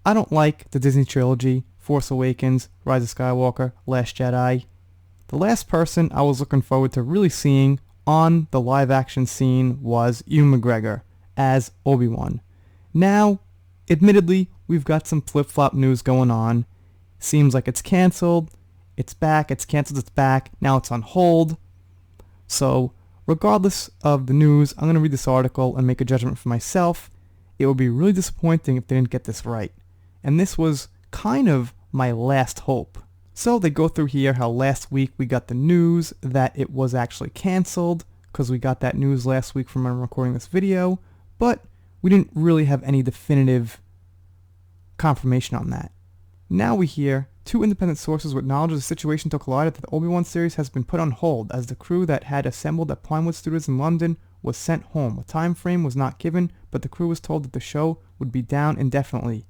I don't like the Disney trilogy, Force Awakens, Rise of Skywalker, Last Jedi. The last person I was looking forward to really seeing on the live action scene was Ewan McGregor as Obi-Wan. Now, admittedly, we've got some flip-flop news going on. Seems like it's canceled, it's back, it's canceled, it's back, now it's on hold. So, regardless of the news, I'm going to read this article and make a judgment for myself. It would be really disappointing if they didn't get this right. And this was kind of my last hope. So they go through here how last week we got the news that it was actually canceled, because we got that news last week from when I'm recording this video, but we didn't really have any definitive confirmation on that. Now we hear 2 independent sources with knowledge of the situation to collide that the Obi-Wan series has been put on hold as the crew that had assembled at Pinewood Studios in London was sent home. A time frame was not given, but the crew was told that the show would be down indefinitely.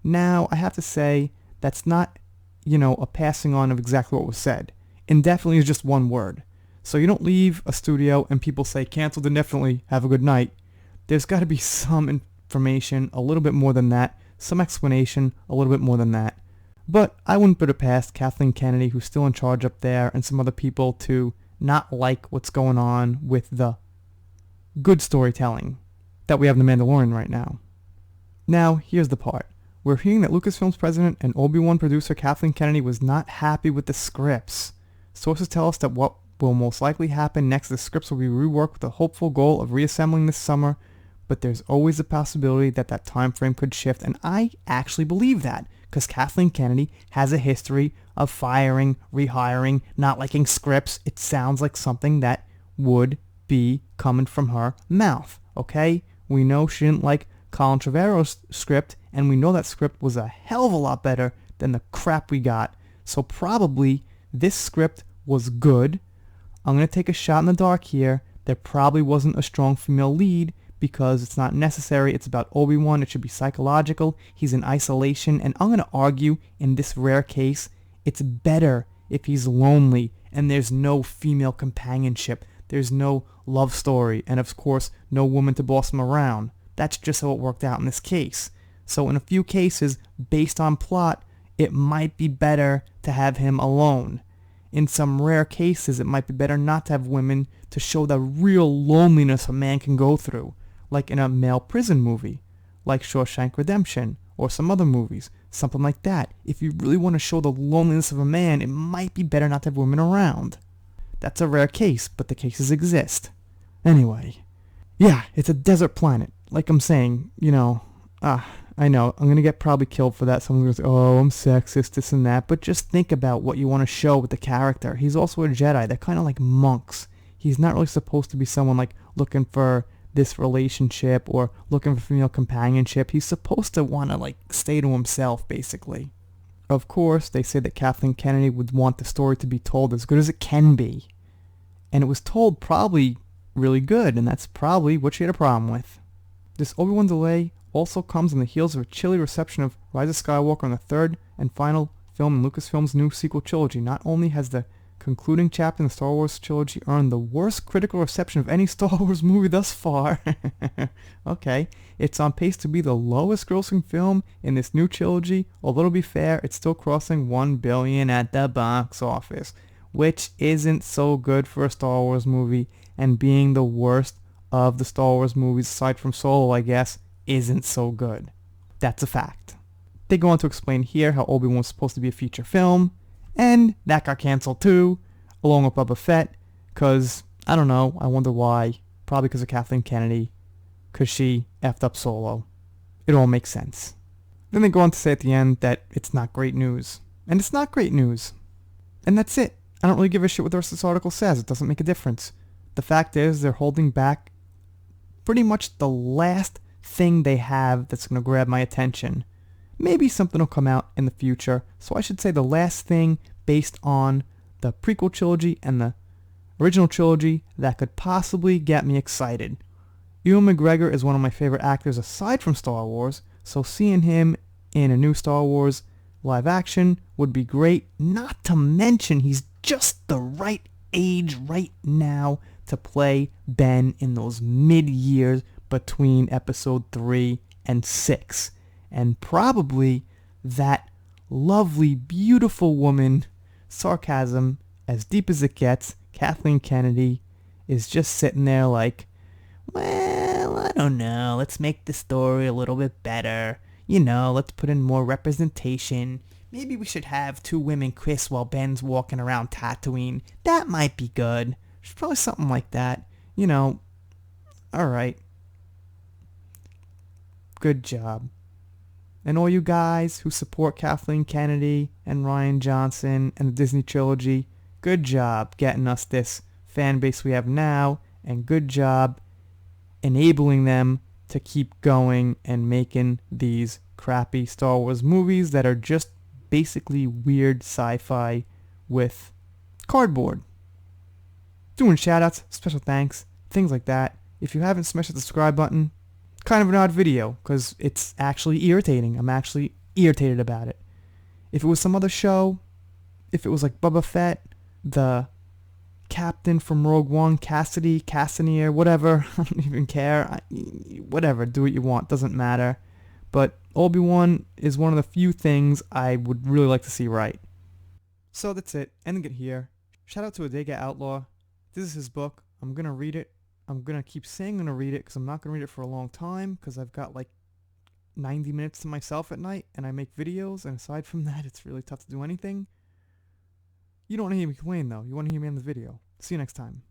Now, I have to say, that's not, a passing on of exactly what was said. Indefinitely is just one word. So you don't leave a studio and people say, canceled indefinitely, have a good night. There's got to be some information, a little bit more than that, some explanation, a little bit more than that. But I wouldn't put it past Kathleen Kennedy, who's still in charge up there, and some other people to not like what's going on with the good storytelling that we have in The Mandalorian right now. Now, here's the part. We're hearing that Lucasfilm's president and Obi-Wan producer Kathleen Kennedy was not happy with the scripts. Sources tell us that what will most likely happen next, the scripts will be reworked with the hopeful goal of reassembling this summer, but there's always a possibility that that time frame could shift, and I actually believe that, because Kathleen Kennedy has a history of firing, rehiring, not liking scripts. It sounds like something that would be coming from her mouth, okay? We know she didn't like Colin Trevorrow's script, and we know that script was a hell of a lot better than the crap we got. So probably this script was good. I'm going to take a shot in the dark here. There probably wasn't a strong female lead because it's not necessary. It's about Obi-Wan. It should be psychological. He's in isolation, and I'm going to argue in this rare case, it's better if he's lonely and there's no female companionship. There's no love story, and of course, no woman to boss him around. That's just how it worked out in this case. So in a few cases, based on plot, it might be better to have him alone. In some rare cases, it might be better not to have women to show the real loneliness a man can go through, like in a male prison movie, like Shawshank Redemption, or some other movies, something like that. If you really want to show the loneliness of a man, it might be better not to have women around. That's a rare case, but the cases exist. Anyway, yeah, it's a desert planet. Like I'm saying, I know, I'm going to get probably killed for that. Someone's going to say, oh, I'm sexist, this and that. But just think about what you want to show with the character. He's also a Jedi. They're kind of like monks. He's not really supposed to be someone like looking for this relationship or looking for female companionship. He's supposed to want to like stay to himself, basically. Of course, they say that Kathleen Kennedy would want the story to be told as good as it can be. And it was told probably really good, and that's probably what she had a problem with. This Obi-Wan delay also comes on the heels of a chilly reception of Rise of Skywalker on the third and final film in Lucasfilm's new sequel trilogy. Not only has the concluding chapter in the Star Wars trilogy earned the worst critical reception of any Star Wars movie thus far, okay, it's on pace to be the lowest grossing film in this new trilogy. Although to be fair, it's still crossing $1 billion at the box office, which isn't so good for a Star Wars movie, and being the worst of the Star Wars movies, aside from Solo, I guess, isn't so good. That's a fact. They go on to explain here how Obi-Wan was supposed to be a feature film, and that got canceled too, along with Boba Fett, because, I don't know, I wonder why. Probably because of Kathleen Kennedy, because she effed up Solo. It all makes sense. Then they go on to say at the end that it's not great news. And it's not great news. And that's it. I don't really give a shit what the rest of this article says. It doesn't make a difference. The fact is, they're holding back pretty much the last thing they have that's going to grab my attention. Maybe something will come out in the future, so I should say the last thing based on the prequel trilogy and the original trilogy that could possibly get me excited. Ewan McGregor is one of my favorite actors aside from Star Wars, so seeing him in a new Star Wars live action would be great, not to mention he's just the right age right now to play Ben in those mid-years between episode 3 and 6. and probably that lovely, beautiful woman, sarcasm as deep as it gets, Kathleen Kennedy, is just sitting there like, well, I don't know, let's make the story a little bit better. You know, let's put in more representation. Maybe we should have 2 women kiss while Ben's walking around Tatooine. That might be good. There's probably something like that. You know, alright. Good job. And all you guys who support Kathleen Kennedy and Rian Johnson and the Disney trilogy, good job getting us this fan base we have now, and good job enabling them to keep going and making these crappy Star Wars movies that are just basically weird sci-fi with cardboard. Doing shoutouts, special thanks, things like that. If you haven't smashed the subscribe button, kind of an odd video because it's actually irritating. I'm actually irritated about it. If it was some other show, if it was like Boba Fett, the captain from Rogue One, Cassidy, whatever, I don't even care. Whatever, do what you want, doesn't matter. But Obi-Wan is one of the few things I would really like to see right. So that's it, ending it here. Shout out to Adega Outlaw. This is his book. I'm going to read it. I'm going to keep saying I'm going to read it because I'm not going to read it for a long time because I've got like 90 minutes to myself at night and I make videos, and aside from that, it's really tough to do anything. You don't want to hear me complain though. You want to hear me in the video. See you next time.